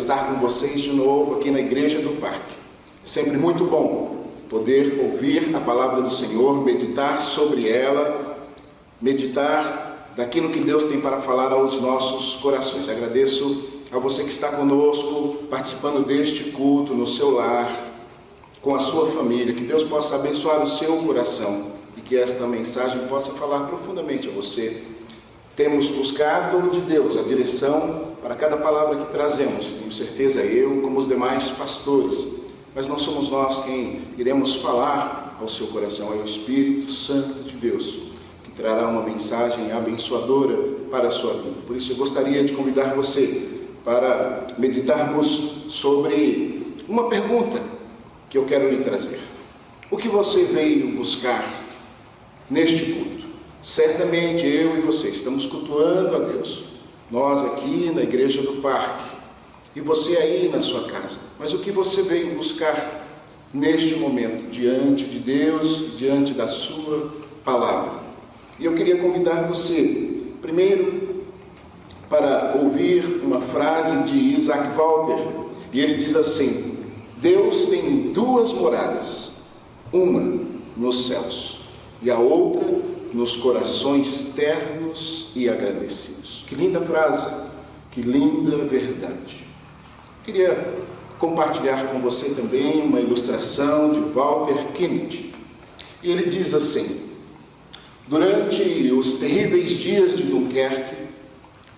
estar com vocês de novo aqui na Igreja do Parque. Sempre muito bom poder ouvir a palavra do Senhor, meditar sobre ela, meditar daquilo que Deus tem para falar aos nossos corações. Agradeço a você que está conosco, participando deste culto no seu lar, com a sua família. Que Deus possa abençoar o seu coração e que esta mensagem possa falar profundamente a você. Temos buscado de Deus a direção para cada palavra que trazemos. Tenho certeza, eu como os demais pastores. Mas não somos nós quem iremos falar ao seu coração, é o Espírito Santo de Deus, que trará uma mensagem abençoadora para a sua vida. Por isso eu gostaria de convidar você para meditarmos sobre uma pergunta que eu quero lhe trazer. O que você veio buscar neste culto? Certamente eu e você estamos cultuando a Deus. Nós aqui na Igreja do Parque e você aí na sua casa. Mas o que você veio buscar neste momento diante de Deus, diante da sua palavra? E eu queria convidar você, primeiro, para ouvir uma frase de Isaac Walter. E ele diz assim: Deus tem duas moradas, uma nos céus e a outra nos corações ternos e agradecidos. Que linda frase, que linda verdade. Queria compartilhar com você também uma ilustração de Walter Kennedy. E ele diz assim: durante os terríveis dias de Dunkerque,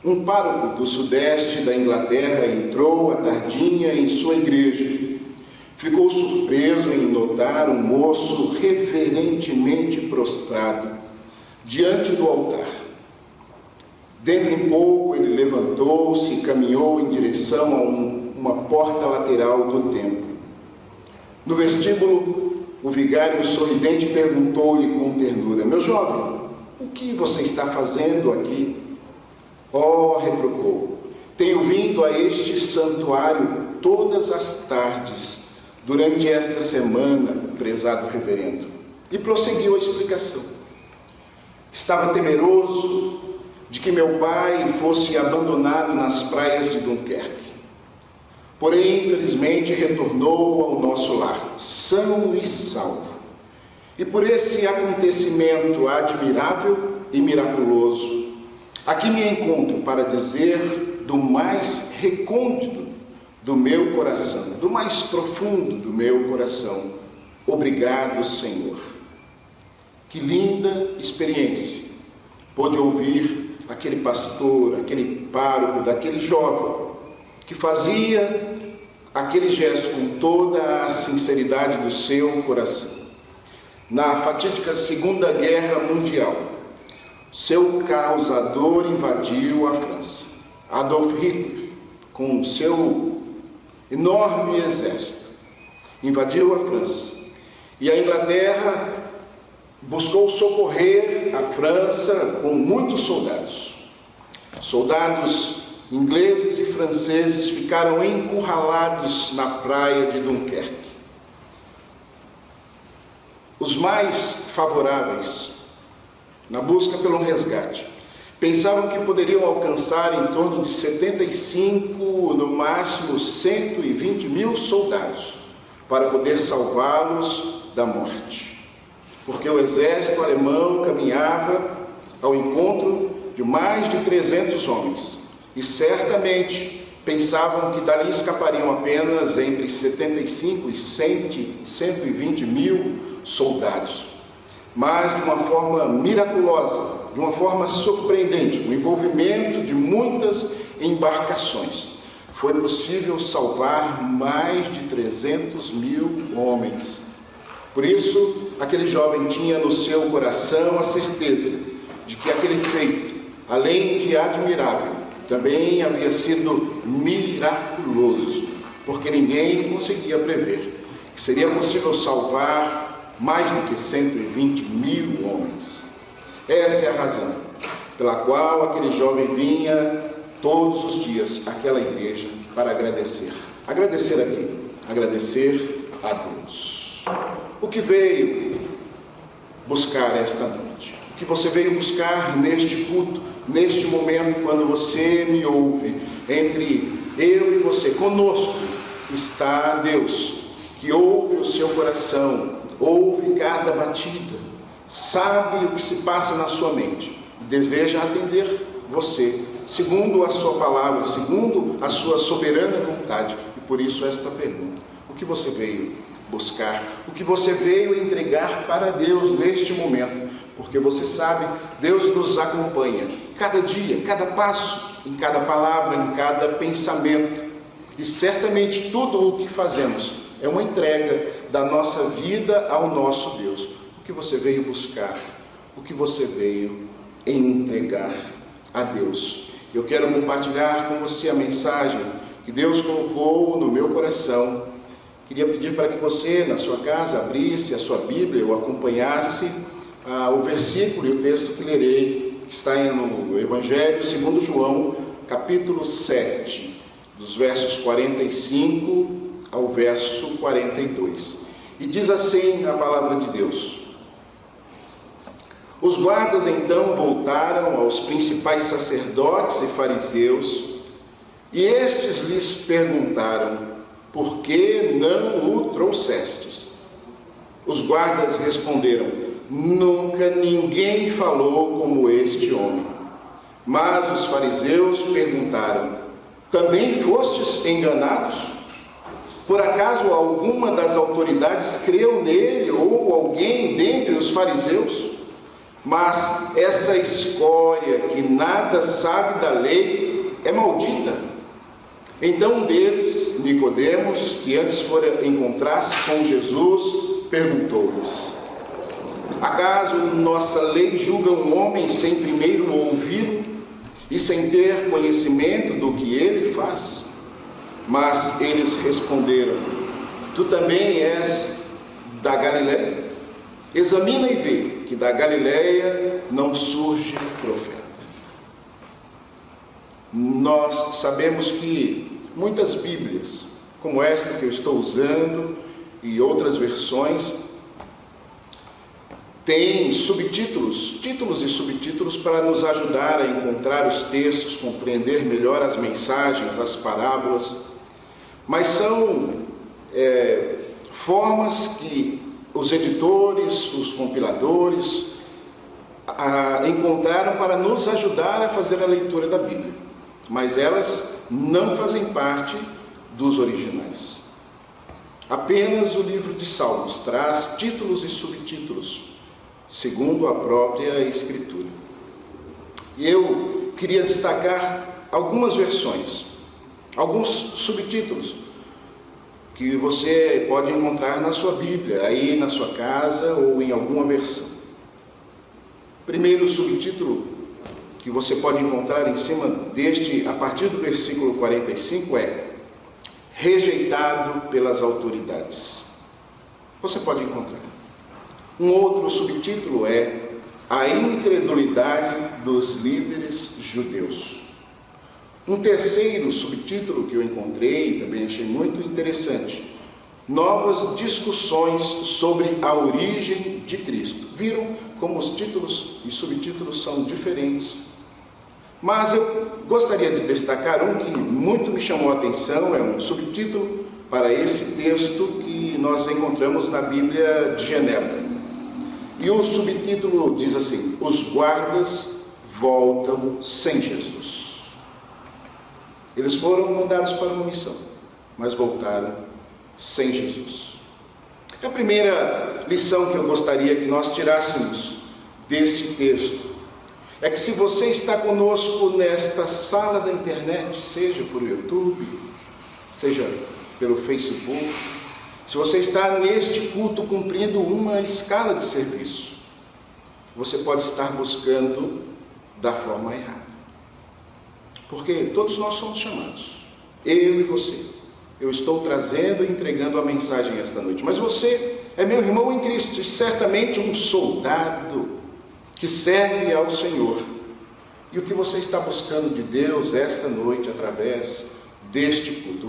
um pároco do sudeste da Inglaterra entrou à tardinha em sua igreja. Ficou surpreso em notar um moço reverentemente prostrado diante do altar. Dentro em pouco ele levantou-se e caminhou em direção a uma porta lateral do templo. No vestíbulo, o vigário sorridente perguntou-lhe com ternura: meu jovem, o que você está fazendo aqui? Ó, retrucou, tenho vindo a este santuário todas as tardes, durante esta semana, prezado reverendo. E prosseguiu a explicação. Estava temeroso de que meu pai fosse abandonado nas praias de Dunkerque. Porém, infelizmente, retornou ao nosso lar, são e salvo. E por esse acontecimento admirável e miraculoso, aqui me encontro para dizer do mais recôndito do meu coração, do mais profundo do meu coração, obrigado, Senhor. Que linda experiência pôde ouvir aquele pastor, aquele pároco, daquele jovem que fazia aquele gesto com toda a sinceridade do seu coração. Na fatídica Segunda Guerra Mundial, seu causador invadiu a França. Adolf Hitler, com seu enorme exército, invadiu a França. E a Inglaterra buscou socorrer a França com muitos soldados. Soldados ingleses e franceses ficaram encurralados na praia de Dunkerque. Os mais favoráveis, na busca pelo resgate, pensavam que poderiam alcançar em torno de 75, no máximo 120 mil soldados, para poder salvá-los da morte. Porque o exército alemão caminhava ao encontro de mais de 300 homens, e certamente pensavam que dali escapariam apenas entre 75 e 120 mil soldados. Mas de uma forma miraculosa, de uma forma surpreendente, com o envolvimento de muitas embarcações, foi possível salvar mais de 300 mil homens. Por isso, aquele jovem tinha no seu coração a certeza de que aquele feito, além de admirável, também havia sido miraculoso, porque ninguém conseguia prever que seria possível salvar mais do que 120 mil homens. Essa é a razão pela qual aquele jovem vinha todos os dias àquela igreja para agradecer. Agradecer a quem? Agradecer a Deus. O que veio buscar esta noite? O que você veio buscar neste culto, neste momento, quando você me ouve? Entre eu e você, conosco, está Deus, que ouve o seu coração, ouve cada batida, sabe o que se passa na sua mente, deseja atender você, segundo a sua palavra, segundo a sua soberana vontade. E por isso esta pergunta: o que você veio buscar? O que você veio entregar para Deus neste momento? Porque você sabe, Deus nos acompanha cada dia, cada passo, em cada palavra, em cada pensamento. E certamente tudo o que fazemos é uma entrega da nossa vida ao nosso Deus. O que você veio buscar? O que você veio entregar a Deus? Eu quero compartilhar com você a mensagem que Deus colocou no meu coração. Queria pedir para que você, na sua casa, abrisse a sua Bíblia ou acompanhasse o versículo e o texto que lerei, que está no Evangelho segundo João, capítulo 7, dos versos 45 ao verso 42. E diz assim a palavra de Deus: os guardas então voltaram aos principais sacerdotes e fariseus, e estes lhes perguntaram: por que não o trouxestes? Os guardas responderam: nunca ninguém falou como este homem. Mas os fariseus perguntaram: também fostes enganados? Por acaso alguma das autoridades creu nele, ou alguém dentre os fariseus? Mas essa escória que nada sabe da lei é maldita. Então um deles, Nicodemos, que antes fora encontrar-se com Jesus, perguntou-lhes: acaso nossa lei julga um homem sem primeiro ouvi-lo e sem ter conhecimento do que ele faz? Mas eles responderam: tu também és da Galiléia? Examina e vê, que da Galileia não surge profeta. Nós sabemos que muitas Bíblias, como esta que eu estou usando e outras versões, têm subtítulos, títulos e subtítulos para nos ajudar a encontrar os textos, compreender melhor as mensagens, as parábolas, mas são formas que os editores, os compiladores encontraram para nos ajudar a fazer a leitura da Bíblia, mas elas não fazem parte dos originais. Apenas o livro de Salmos traz títulos e subtítulos, segundo a própria Escritura. E eu queria destacar algumas versões, alguns subtítulos, que você pode encontrar na sua Bíblia, aí na sua casa ou em alguma versão. Primeiro subtítulo que você pode encontrar em cima deste, a partir do versículo 45, é rejeitado pelas autoridades. Você pode encontrar. Um outro subtítulo é a incredulidade dos líderes judeus. Um terceiro subtítulo que eu encontrei, também achei muito interessante, novas discussões sobre a origem de Cristo. Viram como os títulos e subtítulos são diferentes? Mas eu gostaria de destacar um que muito me chamou a atenção, é um subtítulo para esse texto que nós encontramos na Bíblia de Genebra. E o subtítulo diz assim: os guardas voltam sem Jesus. Eles foram mandados para uma missão, mas voltaram sem Jesus. A primeira lição que eu gostaria que nós tirássemos deste texto é que se você está conosco nesta sala da internet, seja por YouTube, seja pelo Facebook, se você está neste culto cumprindo uma escala de serviço, você pode estar buscando da forma errada. Porque todos nós somos chamados, eu e você. Eu estou trazendo e entregando a mensagem esta noite, mas você é meu irmão em Cristo e certamente um soldado que serve ao Senhor. E o que você está buscando de Deus esta noite através deste culto?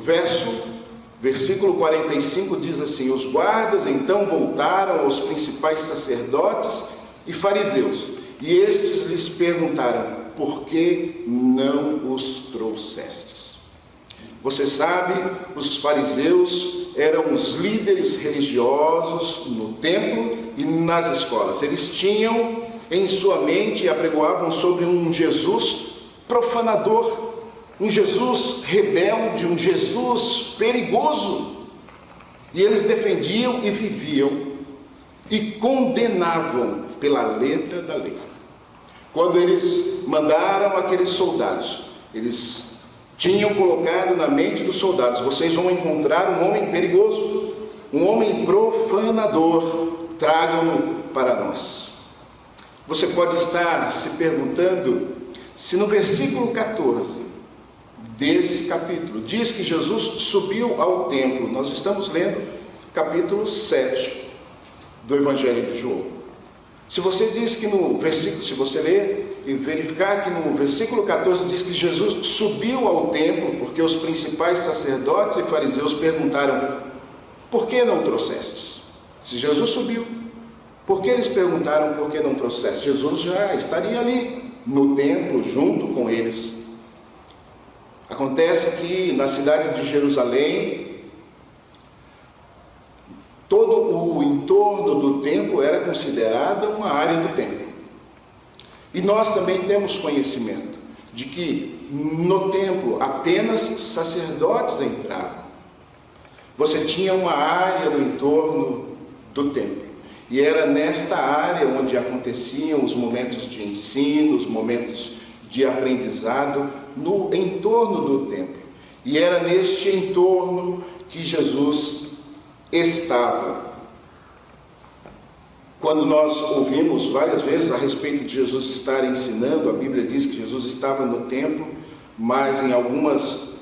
Versículo 45 diz assim: os guardas então voltaram aos principais sacerdotes e fariseus, e estes lhes perguntaram: por que não os trouxestes? Você sabe, os fariseus eram os líderes religiosos no templo e nas escolas. Eles tinham em sua mente e apregoavam sobre um Jesus profanador, um Jesus rebelde, um Jesus perigoso. E eles defendiam e viviam e condenavam pela letra da lei. Quando eles mandaram aqueles soldados, eles tinham colocado na mente dos soldados: vocês vão encontrar um homem perigoso, um homem profanador, tragam-no para nós. Você pode estar se perguntando se no versículo 14 desse capítulo diz que Jesus subiu ao templo. Nós estamos lendo capítulo 7 do Evangelho de João. Se você diz que no versículo, se você ler e verificar que no versículo 14 diz que Jesus subiu ao templo, porque os principais sacerdotes e fariseus perguntaram: por que não trouxestes? Se Jesus subiu, por que eles perguntaram por que não trouxestes? Jesus já estaria ali no templo junto com eles. Acontece que na cidade de Jerusalém, todo o entorno do templo era considerada uma área do templo. E nós também temos conhecimento de que no templo apenas sacerdotes entravam. Você tinha uma área no entorno do templo. E era nesta área onde aconteciam os momentos de ensino, os momentos de aprendizado, no entorno do templo. E era neste entorno que Jesus estava. Quando nós ouvimos várias vezes a respeito de Jesus estar ensinando, a Bíblia diz que Jesus estava no templo, mas em alguns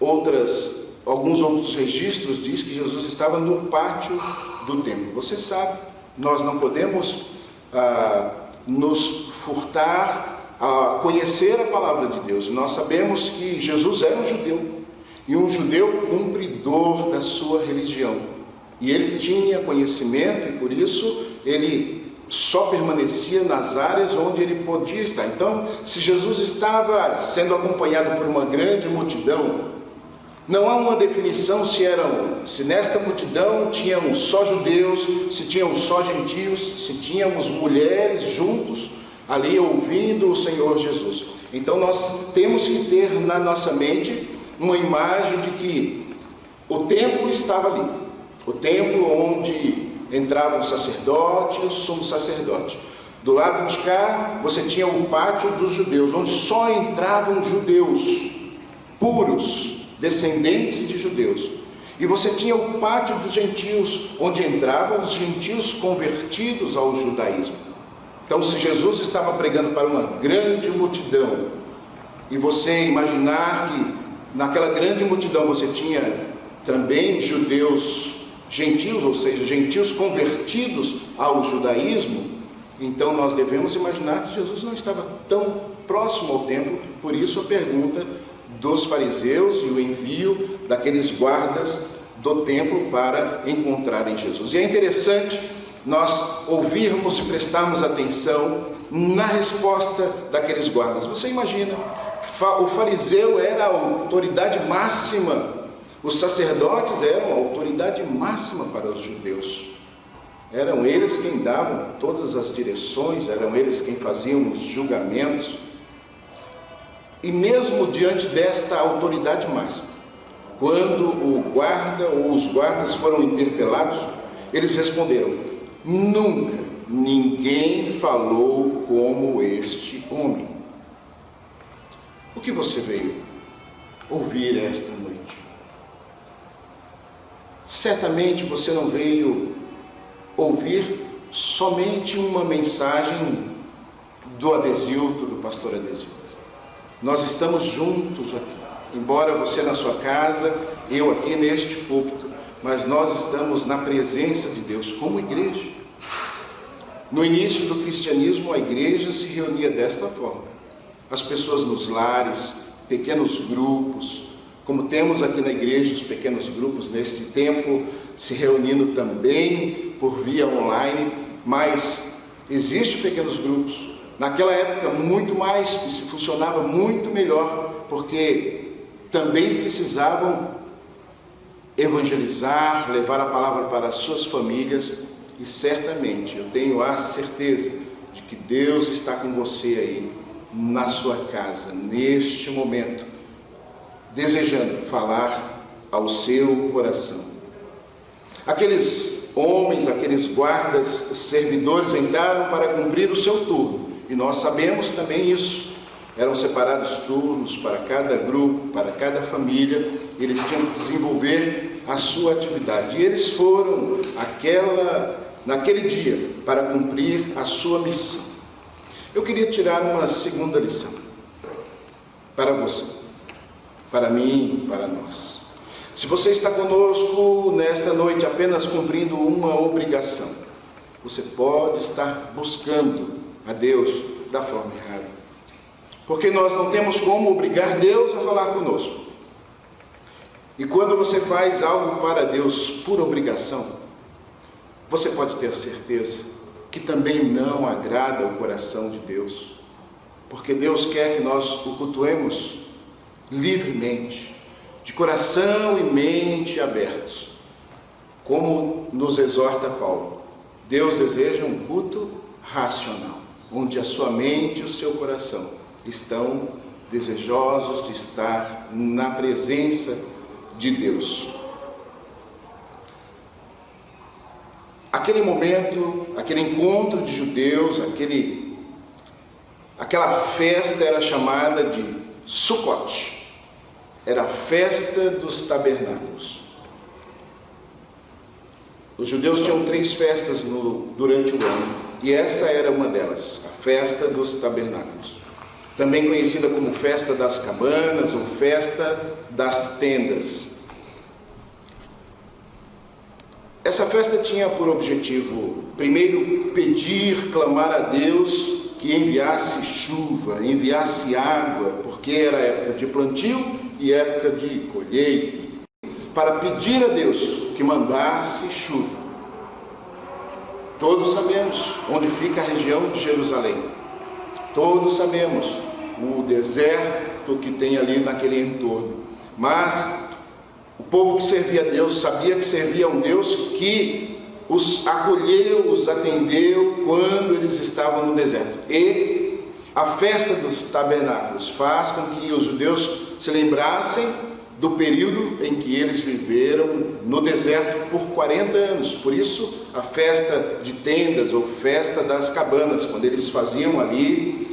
outros registros diz que Jesus estava no pátio do templo. Você sabe, nós não podemos nos furtar a conhecer a palavra de Deus. Nós sabemos que Jesus era um judeu, e um judeu cumpridor da sua religião. E ele tinha conhecimento, e por isso ele só permanecia nas áreas onde ele podia estar. Então, se Jesus estava sendo acompanhado por uma grande multidão, não há uma definição se nesta multidão tínhamos só judeus, se tínhamos só gentios, se tínhamos mulheres juntos ali ouvindo o Senhor Jesus. Então nós temos que ter na nossa mente uma imagem de que o templo estava ali, o templo onde entrava o sacerdote e o sumo sacerdote. Do lado de cá você tinha o pátio dos judeus, onde só entravam judeus puros, descendentes de judeus. E você tinha o pátio dos gentios, onde entravam os gentios convertidos ao judaísmo. Então, se Jesus estava pregando para uma grande multidão, e você imaginar que naquela grande multidão você tinha também judeus gentios, ou seja, gentios convertidos ao judaísmo, então nós devemos imaginar que Jesus não estava tão próximo ao templo. Por isso a pergunta dos fariseus e o envio daqueles guardas do templo para encontrarem Jesus. E é interessante nós ouvirmos e prestarmos atenção na resposta daqueles guardas. Você imagina, o fariseu era a autoridade máxima, os sacerdotes eram a autoridade máxima para os judeus. Eram eles quem davam todas as direções, eram eles quem faziam os julgamentos. E mesmo diante desta autoridade máxima, quando o guarda ou os guardas foram interpelados, eles responderam: nunca ninguém falou como este homem. O que você veio ouvir esta noite? Certamente você não veio ouvir somente uma mensagem do Adesilto, do pastor Adesilto. Nós estamos juntos aqui, embora você na sua casa, eu aqui neste púlpito, mas nós estamos na presença de Deus como igreja. No início do cristianismo, a igreja se reunia desta forma: as pessoas nos lares, pequenos grupos, como temos aqui na igreja os pequenos grupos neste tempo, se reunindo também por via online, mas existem pequenos grupos. Naquela época, muito mais, que se funcionava muito melhor, porque também precisavam evangelizar, levar a palavra para as suas famílias, e certamente, eu tenho a certeza de que Deus está com você aí, na sua casa, neste momento, desejando falar ao seu coração. Aqueles homens, aqueles guardas, servidores entraram para cumprir o seu turno. E nós sabemos também isso. Eram separados turnos para cada grupo, para cada família. Eles tinham que desenvolver a sua atividade. E eles foram naquele dia para cumprir a sua missão. Eu queria tirar uma segunda lição para você, para mim, para nós. Se você está conosco nesta noite apenas cumprindo uma obrigação, você pode estar buscando a Deus da forma errada, porque nós não temos como obrigar Deus a falar conosco. E quando você faz algo para Deus por obrigação, você pode ter certeza que também não agrada o coração de Deus, porque Deus quer que nós o cultuemos livremente, de coração e mente abertos, como nos exorta Paulo. Deus deseja um culto racional, onde a sua mente e o seu coração estão desejosos de estar na presença de Deus. Aquele momento, aquele encontro de judeus, aquela festa era chamada de Sukkot, era a festa dos tabernáculos. Os judeus tinham 3 festas durante o ano, e essa era uma delas, a festa dos tabernáculos, também conhecida como festa das cabanas ou festa das tendas. Essa festa tinha por objetivo, primeiro, pedir, clamar a Deus que enviasse chuva, enviasse água, porque era época de plantio e época de colheita, para pedir a Deus que mandasse chuva. Todos sabemos onde fica a região de Jerusalém. Todos sabemos o deserto que tem ali naquele entorno. Mas o povo que servia a Deus sabia que servia a um Deus que os acolheu, os atendeu quando eles estavam no deserto. E a festa dos tabernáculos faz com que os judeus se lembrassem do período em que eles viveram no deserto por 40 anos. Por isso, a festa de tendas ou festa das cabanas, quando eles faziam ali,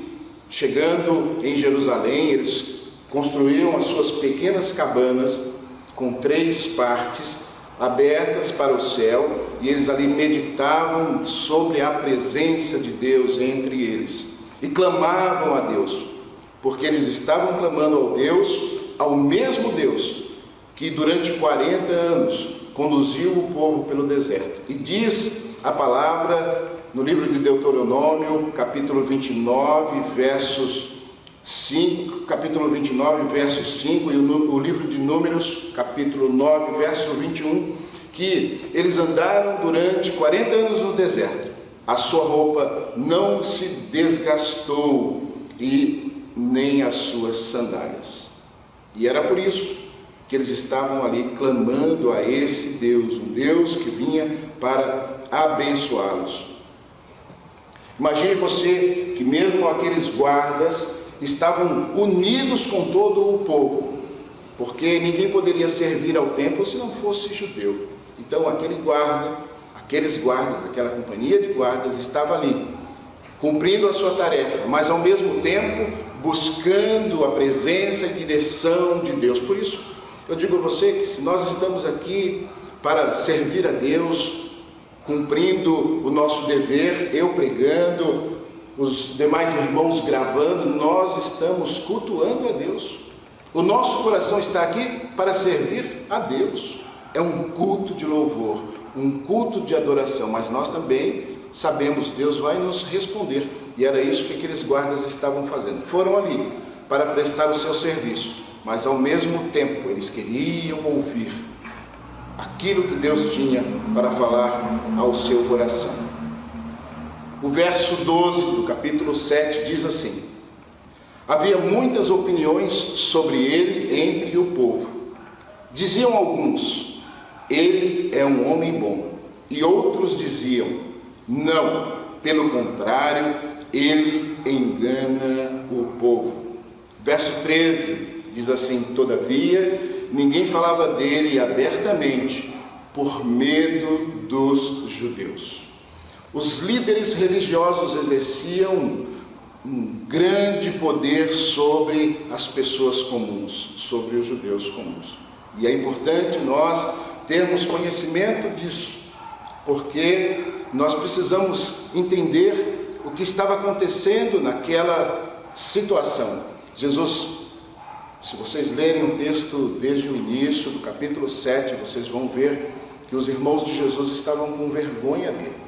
chegando em Jerusalém, eles construíam as suas pequenas cabanas com 3 partes, abertas para o céu, e eles ali meditavam sobre a presença de Deus entre eles e clamavam a Deus, porque eles estavam clamando ao mesmo Deus que durante 40 anos conduziu o povo pelo deserto. E diz a palavra no livro de Deuteronômio, capítulo 29, versos 5, capítulo 29, verso 5, e o livro de Números, capítulo 9, verso 21, que eles andaram durante 40 anos no deserto. A sua roupa não se desgastou e nem as suas sandálias. E era por isso que eles estavam ali clamando a esse Deus, um Deus que vinha para abençoá-los. Imagine você que mesmo aqueles guardas estavam unidos com todo o povo, porque ninguém poderia servir ao templo se não fosse judeu. Então aqueles guardas, aquela companhia de guardas estava ali, cumprindo a sua tarefa, mas ao mesmo tempo buscando a presença e direção de Deus. Por isso, eu digo a você que se nós estamos aqui para servir a Deus, cumprindo o nosso dever, eu pregando, os demais irmãos gravando, nós estamos cultuando a Deus. O nosso coração está aqui para servir a Deus. É um culto de louvor, um culto de adoração, mas nós também sabemos, Deus vai nos responder. E era isso que aqueles guardas estavam fazendo. Foram ali para prestar o seu serviço, mas ao mesmo tempo eles queriam ouvir aquilo que Deus tinha para falar ao seu coração. O verso 12 do capítulo 7 diz assim: havia muitas opiniões sobre ele entre o povo. Diziam alguns: ele é um homem bom. E outros diziam: não, pelo contrário, ele engana o povo. Verso 13 diz assim: todavia, ninguém falava dele abertamente, por medo dos judeus. Os líderes religiosos exerciam um grande poder sobre as pessoas comuns, sobre os judeus comuns. E é importante nós termos conhecimento disso, porque nós precisamos entender o que estava acontecendo naquela situação. Jesus, se vocês lerem o texto desde o início, do capítulo 7, vocês vão ver que os irmãos de Jesus estavam com vergonha dele.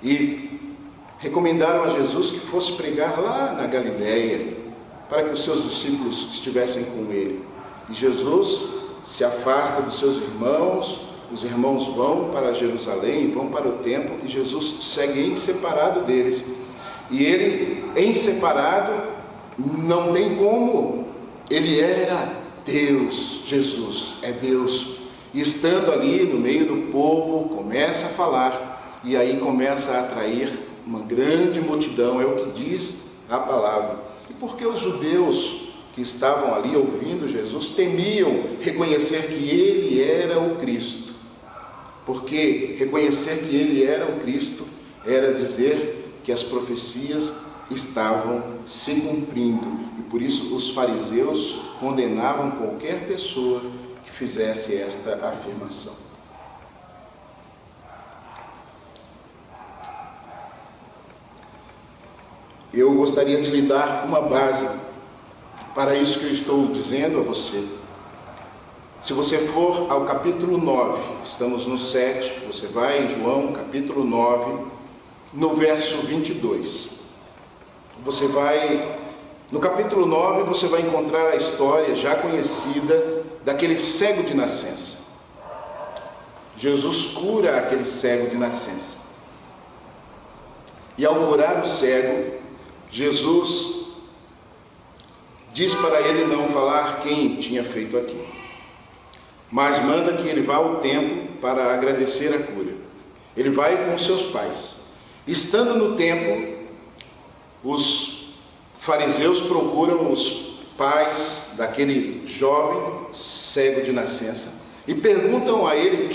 E recomendaram a Jesus que fosse pregar lá na Galileia, para que os seus discípulos estivessem com ele. E Jesus se afasta dos seus irmãos, os irmãos vão para Jerusalém, vão para o templo, e Jesus segue em separado deles. E ele, em separado, não tem como, ele era Deus, Jesus é Deus. E estando ali no meio do povo, começa a falar, e aí começa a atrair uma grande multidão, é o que diz a palavra. E porque os judeus que estavam ali ouvindo Jesus temiam reconhecer que ele era o Cristo, porque reconhecer que ele era o Cristo era dizer que as profecias estavam se cumprindo, e por isso os fariseus condenavam qualquer pessoa que fizesse esta afirmação. Eu gostaria de lhe dar uma base para isso que eu estou dizendo a você. Se você for ao capítulo 9, estamos no 7, você vai em João, capítulo 9, no verso 22. No capítulo 9, você vai encontrar a história já conhecida daquele cego de nascença. Jesus cura aquele cego de nascença. E ao curar o cego, Jesus diz para ele não falar quem tinha feito aquilo, mas manda que ele vá ao templo para agradecer a cura. Ele vai com seus pais. Estando no templo, os fariseus procuram os pais daquele jovem cego de nascença e perguntam a ele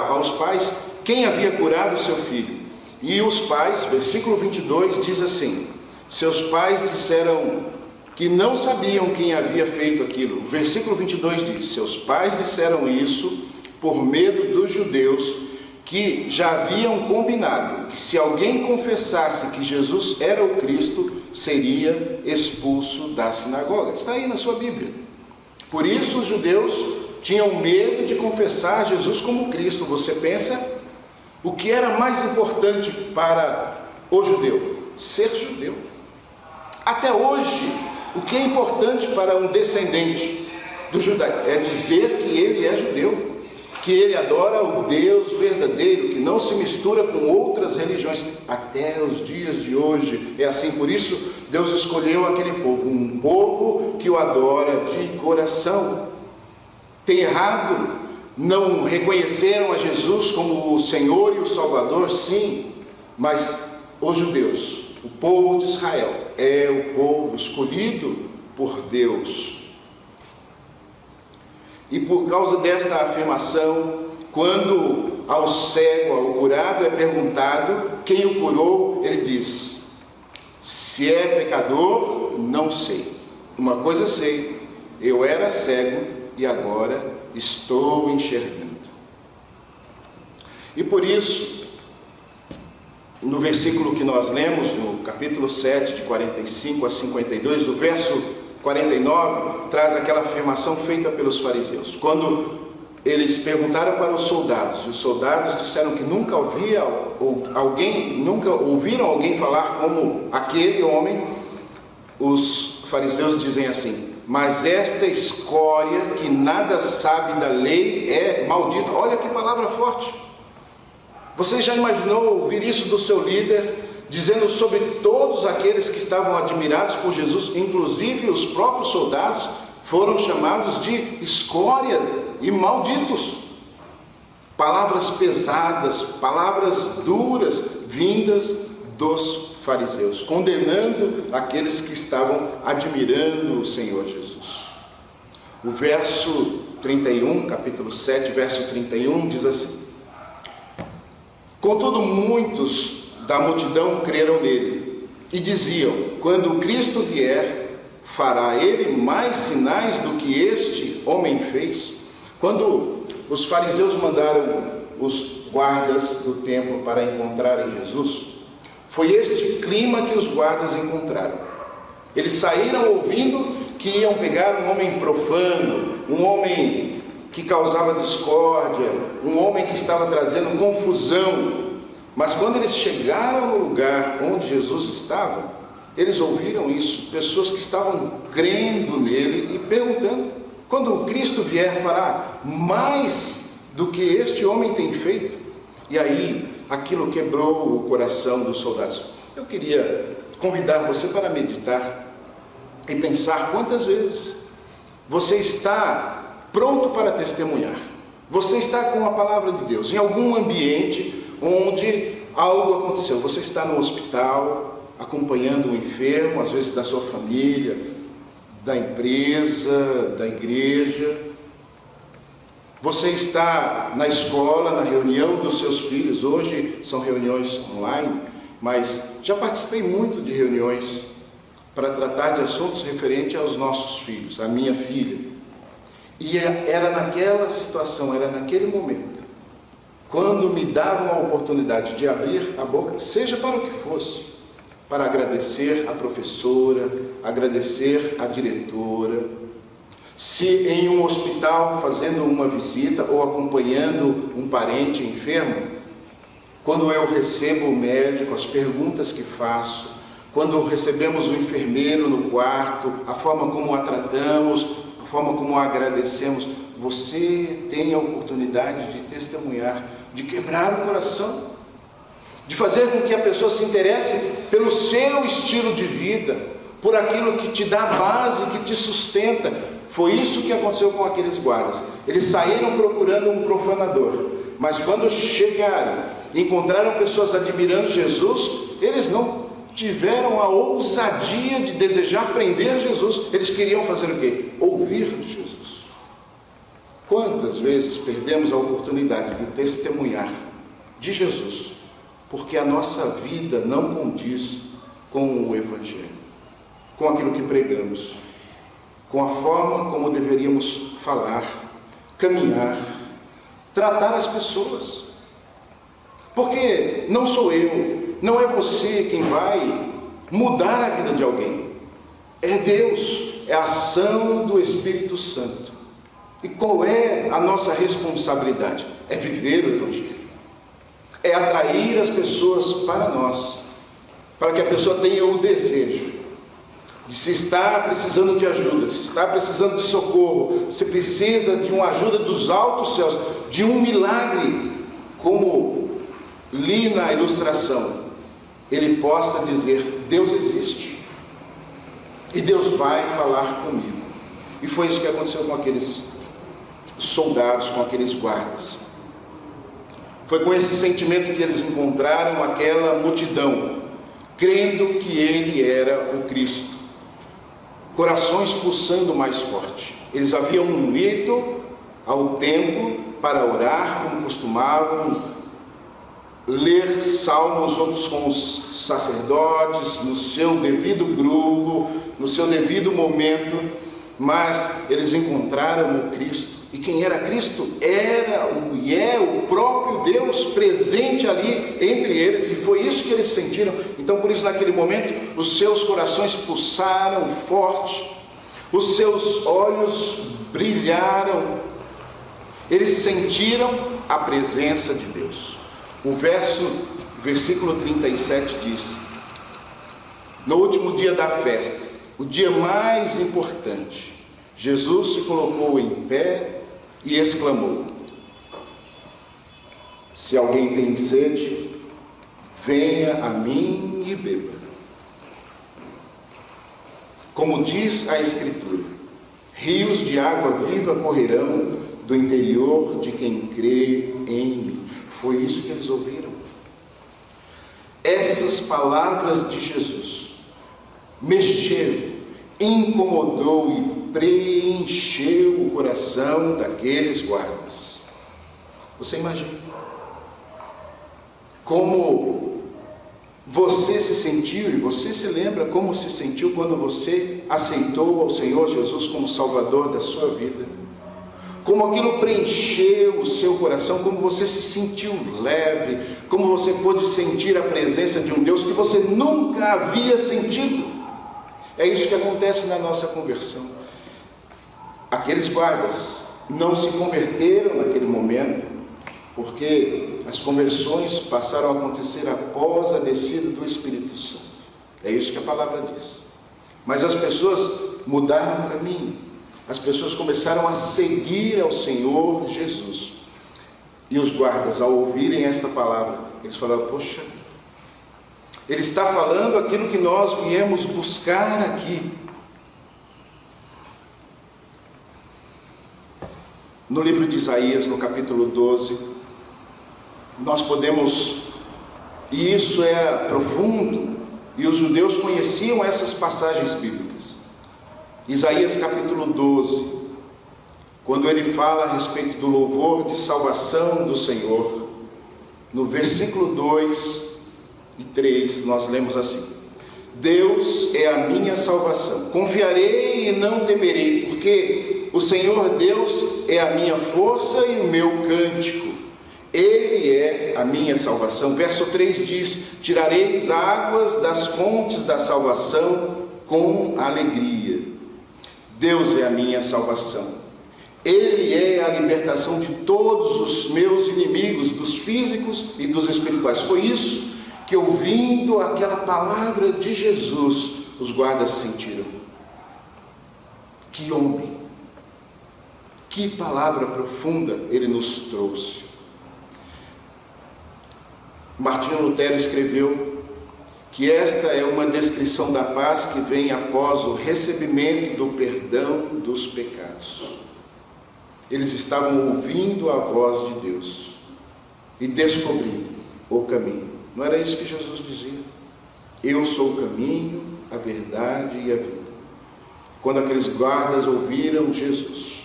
aos pais, quem havia curado o seu filho. E os pais, versículo 22 diz assim: seus pais disseram que não sabiam quem havia feito aquilo. O versículo 22 diz: seus pais disseram isso por medo dos judeus, que já haviam combinado que se alguém confessasse que Jesus era o Cristo, seria expulso da sinagoga. Está aí na sua Bíblia. Por isso os judeus tinham medo de confessar Jesus como Cristo. Você pensa, o que era mais importante para o judeu? Ser judeu. Até hoje, o que é importante para um descendente do judaísmo é dizer que ele é judeu, que ele adora o Deus verdadeiro, que não se mistura com outras religiões. Até os dias de hoje é assim. Por isso Deus escolheu aquele povo, um povo que o adora de coração. Tem errado? Não reconheceram a Jesus como o Senhor e o Salvador? Sim, mas os judeus, o povo de Israel, é o povo escolhido por Deus. E por causa desta afirmação, quando ao cego, ao curado, é perguntado quem o curou, ele diz: se é pecador, não sei. Uma coisa sei, eu era cego e agora estou enxergando. E por isso, no versículo que nós lemos, no capítulo 7, de 45 a 52, o verso 49, traz aquela afirmação feita pelos fariseus. Quando eles perguntaram para os soldados, e os soldados disseram que nunca ouviram alguém falar como aquele homem, os fariseus dizem assim: mas esta escória que nada sabe da lei é maldita. Olha que palavra forte. Você já imaginou ouvir isso do seu líder, dizendo sobre todos aqueles que estavam admirados por Jesus? Inclusive os próprios soldados foram chamados de escória e malditos. Palavras pesadas, palavras duras, vindas dos fariseus, condenando aqueles que estavam admirando o Senhor Jesus. O verso 31, capítulo 7, verso 31, diz assim: contudo, muitos da multidão creram nele e diziam: quando o Cristo vier, fará ele mais sinais do que este homem fez? Quando os fariseus mandaram os guardas do templo para encontrarem Jesus, foi este clima que os guardas encontraram. Eles saíram ouvindo que iam pegar um homem profano, um homem que causava discórdia, um homem que estava trazendo confusão. Mas quando eles chegaram no lugar onde Jesus estava, eles ouviram isso, pessoas que estavam crendo nele e perguntando: quando o Cristo vier, fará mais do que este homem tem feito? E aí, aquilo quebrou o coração dos soldados. Eu queria convidar você para meditar e pensar quantas vezes você está pronto para testemunhar. Você está com a palavra de Deus em algum ambiente onde algo aconteceu. Você está no hospital, acompanhando um enfermo, às vezes da sua família, da empresa, da igreja. Você está na escola, na reunião dos seus filhos. Hoje são reuniões online, mas já participei muito de reuniões para tratar de assuntos referentes aos nossos filhos, a minha filha. E era naquela situação, era naquele momento, quando me davam a oportunidade de abrir a boca, seja para o que fosse, para agradecer a professora, agradecer a diretora, Se em um hospital, fazendo uma visita ou acompanhando um parente enfermo, quando eu recebo o médico, as perguntas que faço, quando recebemos o enfermeiro no quarto, a forma como a tratamos, a forma como a agradecemos, você tem a oportunidade de testemunhar, de quebrar o coração, de fazer com que a pessoa se interesse pelo seu estilo de vida, por aquilo que te dá base, que te sustenta. Foi isso que aconteceu com aqueles guardas. Eles saíram procurando um profanador, mas quando chegaram, encontraram pessoas admirando Jesus, eles não tiveram a ousadia de desejar prender Jesus. Eles queriam fazer o quê? Ouvir Jesus. Quantas vezes perdemos a oportunidade de testemunhar de Jesus, porque a nossa vida não condiz com o Evangelho, com aquilo que pregamos, com a forma como deveríamos falar, caminhar, tratar as pessoas. Porque não sou eu, não é você quem vai mudar a vida de alguém. É Deus, é a ação do Espírito Santo. E qual é a nossa responsabilidade? É viver o Evangelho. É atrair as pessoas para nós, para que a pessoa tenha o desejo de, se está precisando de ajuda, se está precisando de socorro, se precisa de uma ajuda dos altos céus, de um milagre, como li na ilustração, ele possa dizer: Deus existe e Deus vai falar comigo. E foi isso que aconteceu com aqueles soldados, com aqueles guardas. Foi com esse sentimento que eles encontraram aquela multidão, crendo que ele era o Cristo, corações pulsando mais forte. Eles haviam ido ao templo para orar, como costumavam, ler salmos juntos com os sacerdotes, no seu devido grupo, no seu devido momento, mas eles encontraram o Cristo. E quem era Cristo era e é o próprio Deus presente ali entre eles, e foi isso que eles sentiram. Então, por isso, naquele momento, os seus corações pulsaram forte, os seus olhos brilharam, eles sentiram a presença de Deus. O versículo 37 diz: no último dia da festa, o dia mais importante, Jesus se colocou em pé e exclamou: se alguém tem sede, venha a mim e beba. Como diz a Escritura, rios de água viva correrão do interior de quem crê em mim. Foi isso que eles ouviram. Essas palavras de Jesus mexeram, incomodou e preencheu o coração daqueles guardas. Você imagina como você se sentiu, e você se lembra como se sentiu quando você aceitou ao Senhor Jesus como Salvador da sua vida, como aquilo preencheu o seu coração, como você se sentiu leve, como você pôde sentir a presença de um Deus que você nunca havia sentido. É isso que acontece na nossa conversão. Aqueles guardas não se converteram naquele momento, porque as conversões passaram a acontecer após a descida do Espírito Santo. É isso que a palavra diz. Mas as pessoas mudaram o caminho, as pessoas começaram a seguir ao Senhor Jesus. E os guardas, ao ouvirem esta palavra, eles falaram: poxa, ele está falando aquilo que nós viemos buscar aqui. No livro de Isaías, no capítulo 12, nós podemos, e isso é profundo, e os judeus conheciam essas passagens bíblicas. Isaías capítulo 12, quando ele fala a respeito do louvor de salvação do Senhor, no versículo 2 e 3, nós lemos assim: Deus é a minha salvação, confiarei e não temerei, porque o Senhor Deus é a minha força e o meu cântico, Ele é a minha salvação. Verso 3 diz: tirareis águas das fontes da salvação com alegria. Deus é a minha salvação. Ele é a libertação de todos os meus inimigos, dos físicos e dos espirituais. Foi isso que, ouvindo aquela palavra de Jesus, os guardas sentiram. Que homem! Que palavra profunda ele nos trouxe. Martinho Lutero escreveu que esta é uma descrição da paz que vem após o recebimento do perdão dos pecados. Eles estavam ouvindo a voz de Deus e descobrindo o caminho. Não era isso que Jesus dizia? Eu sou o caminho, a verdade e a vida. Quando aqueles guardas ouviram Jesus,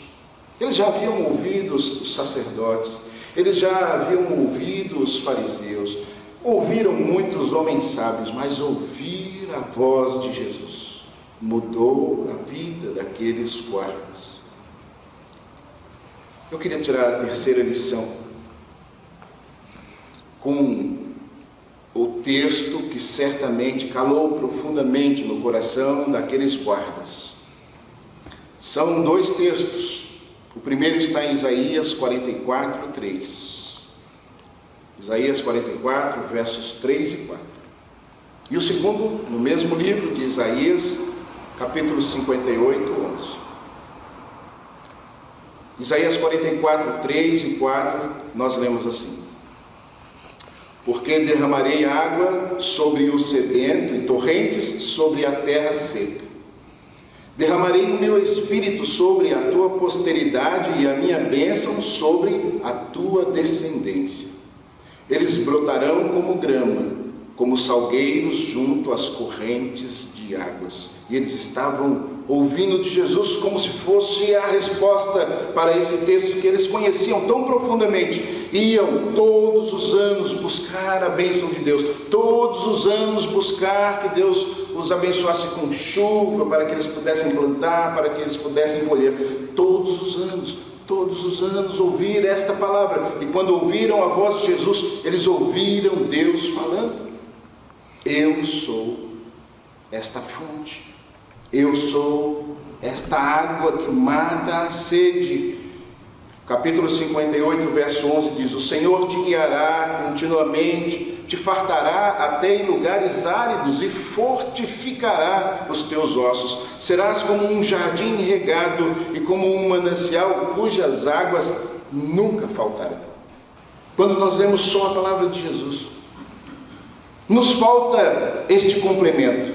eles já haviam ouvido os sacerdotes, eles já haviam ouvido os fariseus, ouviram muitos homens sábios, mas ouvir a voz de Jesus mudou a vida daqueles guardas. Eu queria tirar a terceira lição com o texto que certamente calou profundamente no coração daqueles guardas. São dois textos. O primeiro está em Isaías 44, 3. Isaías 44, versos 3 e 4. E o segundo, no mesmo livro de Isaías, capítulo 58, 11. Isaías 44, 3 e 4, nós lemos assim: porque derramarei água sobre o sedento e torrentes sobre a terra seca. Derramarei o meu espírito sobre a tua posteridade e a minha bênção sobre a tua descendência. Eles brotarão como grama, como salgueiros junto às correntes de águas. E eles estavam ouvindo de Jesus como se fosse a resposta para esse texto que eles conheciam tão profundamente. Iam todos os anos buscar a bênção de Deus, todos os anos buscar que Deus os abençoasse com chuva, para que eles pudessem plantar, para que eles pudessem colher. Todos os anos ouvir esta palavra. E quando ouviram a voz de Jesus, eles ouviram Deus falando: eu sou esta fonte, eu sou esta água que mata a sede. Capítulo 58, verso 11 diz: o Senhor te guiará continuamente, te fartará até em lugares áridos e fortificará os teus ossos. Serás como um jardim regado e como um manancial cujas águas nunca faltarão. Quando nós lemos só a palavra de Jesus, nos falta este complemento.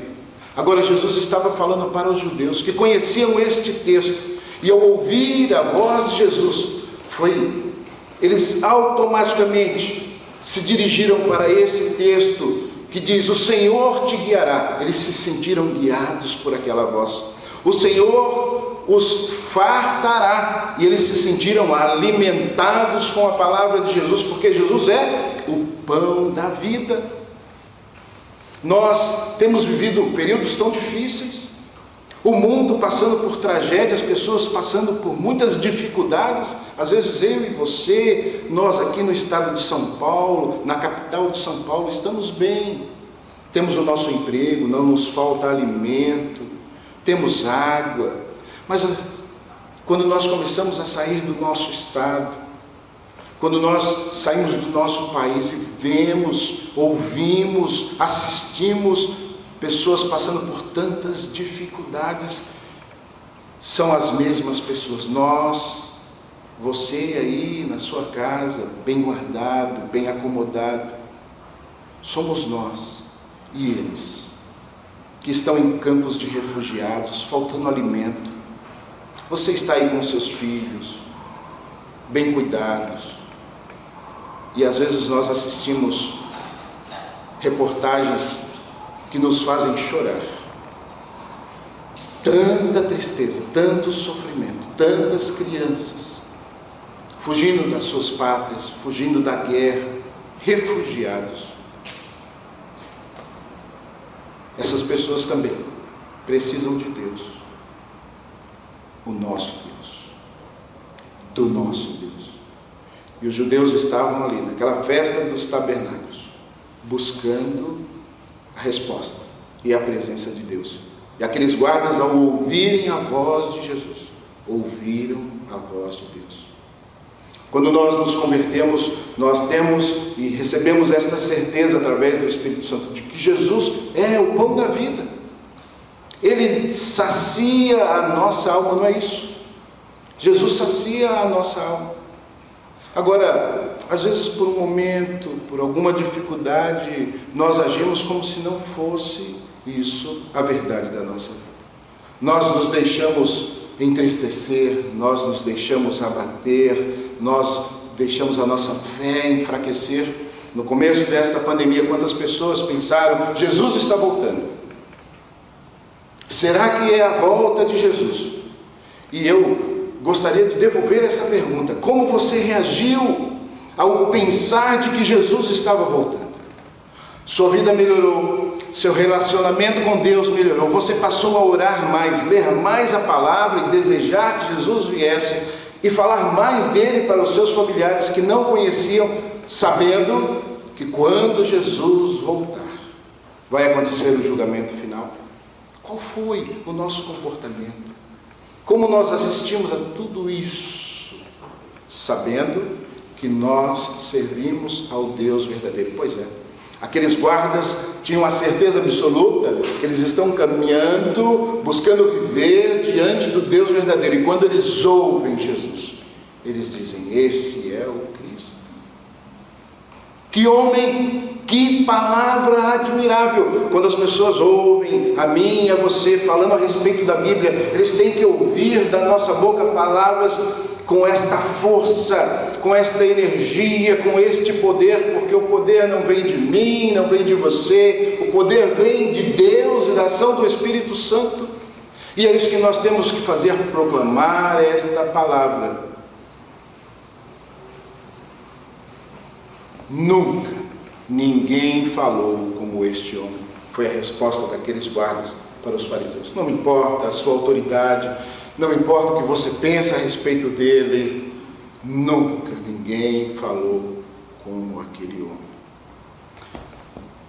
Agora Jesus estava falando para os judeus que conheciam este texto, e ao ouvir a voz de Jesus, eles automaticamente se dirigiram para esse texto que diz: o Senhor te guiará. Eles se sentiram guiados por aquela voz. O Senhor os fartará, e eles se sentiram alimentados com a palavra de Jesus, porque Jesus é o pão da vida. Nós temos vivido períodos tão difíceis, o mundo passando por tragédias, pessoas passando por muitas dificuldades. Às vezes eu e você, nós aqui no estado de São Paulo, na capital de São Paulo, estamos bem, temos o nosso emprego, não nos falta alimento, temos água. Mas quando nós começamos a sair do nosso estado, quando nós saímos do nosso país e vemos, ouvimos, assistimos pessoas passando por tantas dificuldades, são as mesmas pessoas. Nós, você aí na sua casa, bem guardado, bem acomodado, somos nós e eles, que estão em campos de refugiados, faltando alimento. Você está aí com seus filhos, bem cuidados, e às vezes nós assistimos reportagens que nos fazem chorar. Tanta tristeza, tanto sofrimento, tantas crianças fugindo das suas pátrias, fugindo da guerra, refugiados. Essas pessoas também precisam de Deus, o nosso Deus, do nosso Deus. E os judeus estavam ali, naquela festa dos tabernáculos, buscando a resposta e a presença de Deus. E aqueles guardas, ao ouvirem a voz de Jesus, ouviram a voz de Deus. Quando nós nos convertemos, nós temos e recebemos esta certeza através do Espírito Santo de que Jesus é o pão da vida. Ele sacia a nossa alma, não é isso? Jesus sacia a nossa alma. Agora, às vezes por um momento, por alguma dificuldade, nós agimos como se não fosse isso a verdade da nossa vida. Nós nos deixamos entristecer, nós nos deixamos abater, nós deixamos a nossa fé enfraquecer. No começo desta pandemia, quantas pessoas pensaram: Jesus está voltando. Será que é a volta de Jesus? E eu gostaria de devolver essa pergunta: como você reagiu ao pensar de que Jesus estava voltando? Sua vida melhorou, seu relacionamento com Deus melhorou, você passou a orar mais, ler mais a palavra e desejar que Jesus viesse e falar mais dele para os seus familiares que não conheciam, sabendo que quando Jesus voltar, vai acontecer o julgamento final. Qual foi o nosso comportamento? Como nós assistimos a tudo isso, sabendo que nós servimos ao Deus verdadeiro? Pois é, aqueles guardas tinham a certeza absoluta que eles estão caminhando, buscando viver diante do Deus verdadeiro. E quando eles ouvem Jesus, eles dizem: esse é o Cristo. Que homem, que palavra admirável! Quando as pessoas ouvem a mim e a você falando a respeito da Bíblia, eles têm que ouvir da nossa boca palavras com esta força, com esta energia, com este poder, porque o poder não vem de mim, não vem de você, o poder vem de Deus e da ação do Espírito Santo. E é isso que nós temos que fazer, proclamar esta palavra. Nunca ninguém falou como este homem, foi a resposta daqueles guardas para os fariseus. Não importa a sua autoridade, não importa o que você pensa a respeito dele, nunca ninguém falou como aquele homem.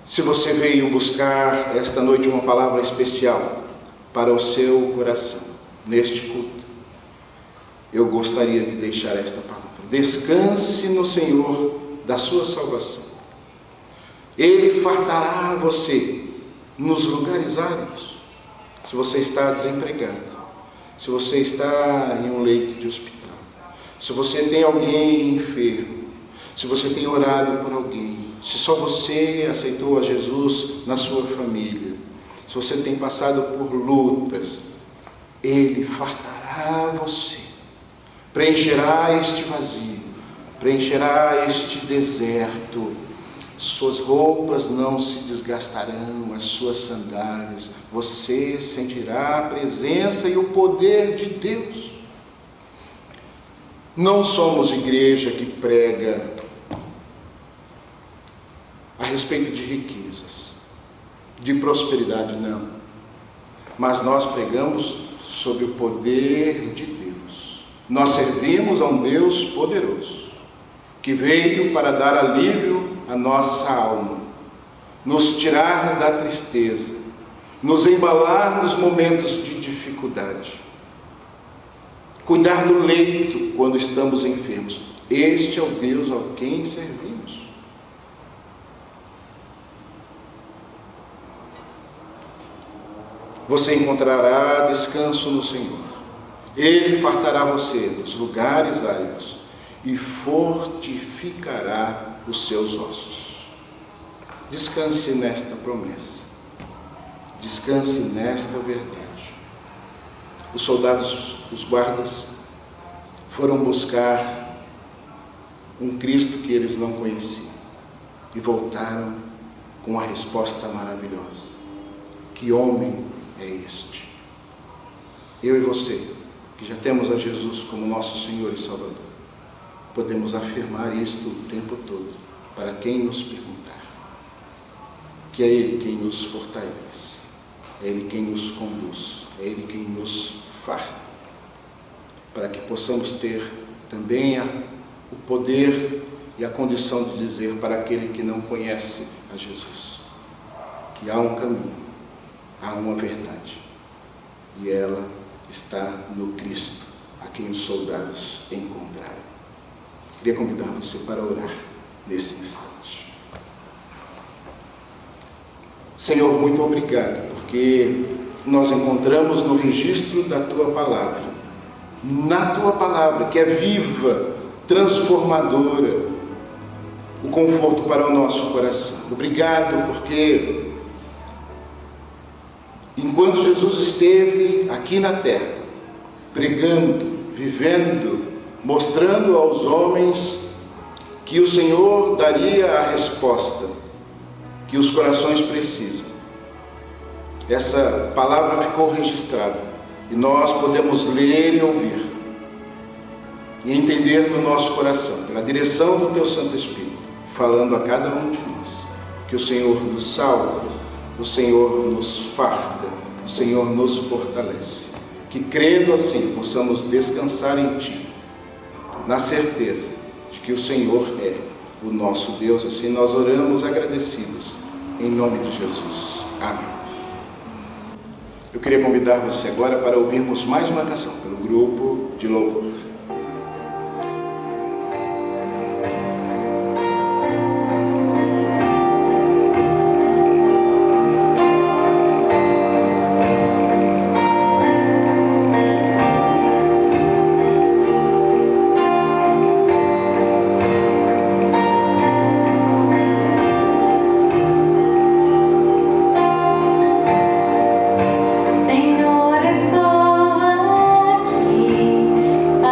Se você veio buscar esta noite uma palavra especial para o seu coração, neste culto, eu gostaria de deixar esta palavra: descanse no Senhor da sua salvação. Ele fartará você nos lugares áridos. Se você está desempregado, se você está em um leito de hospital, se você tem alguém enfermo, se você tem orado por alguém, se só você aceitou a Jesus na sua família, se você tem passado por lutas, Ele fartará você, preencherá este vazio, preencherá este deserto. Suas roupas não se desgastarão, as suas sandálias. Você sentirá a presença e o poder de Deus. Não somos igreja que prega a respeito de riquezas, de prosperidade, não. Mas nós pregamos sobre o poder de Deus. Nós servimos a um Deus poderoso, que veio para dar alívio à nossa alma, nos tirar da tristeza, nos embalar nos momentos de dificuldade, cuidar do leito quando estamos enfermos. Este é o Deus ao quem servimos. Você encontrará descanso no Senhor. Ele fartará você dos lugares áridos e fortificará os seus ossos. Descanse nesta promessa. Descanse nesta verdade. Os soldados, os guardas, foram buscar um Cristo que eles não conheciam e voltaram com uma resposta maravilhosa: que homem é este? Eu e você, que já temos a Jesus como nosso Senhor e Salvador, podemos afirmar isto o tempo todo, para quem nos perguntar, que é Ele quem nos fortalece, é Ele quem nos conduz, é Ele quem nos farta, para que possamos ter também o poder e a condição de dizer para aquele que não conhece a Jesus, que há um caminho, há uma verdade e ela está no Cristo, a quem os soldados encontraram. Queria convidar você para orar nesse instante. Senhor, muito obrigado, porque nós encontramos no registro da Tua Palavra, na Tua Palavra, que é viva, transformadora, o conforto para o nosso coração. Obrigado, porque enquanto Jesus esteve aqui na terra, pregando, vivendo, mostrando aos homens que o Senhor daria a resposta que os corações precisam. Essa palavra ficou registrada e nós podemos ler e ouvir e entender no nosso coração, pela direção do Teu Santo Espírito, falando a cada um de nós, que o Senhor nos salva, o Senhor nos farda, o Senhor nos fortalece, que crendo assim possamos descansar em Ti, na certeza de que o Senhor é o nosso Deus. Assim nós oramos agradecidos, em nome de Jesus. Amém. Eu queria convidar você agora para ouvirmos mais uma canção pelo grupo de louvor. Senhor, estou aqui.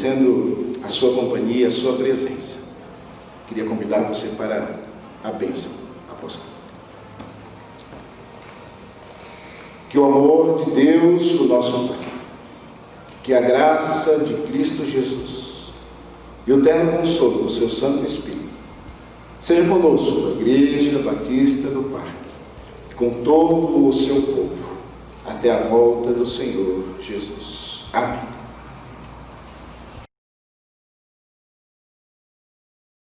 agradecendo a sua companhia, a sua presença. Queria convidar você para a bênção apostólica. Que o amor de Deus, o nosso Pai, que a graça de Cristo Jesus e o eterno consolo do seu Santo Espírito seja conosco, a Igreja Batista do Parque, com todo o seu povo, até a volta do Senhor Jesus. Amém.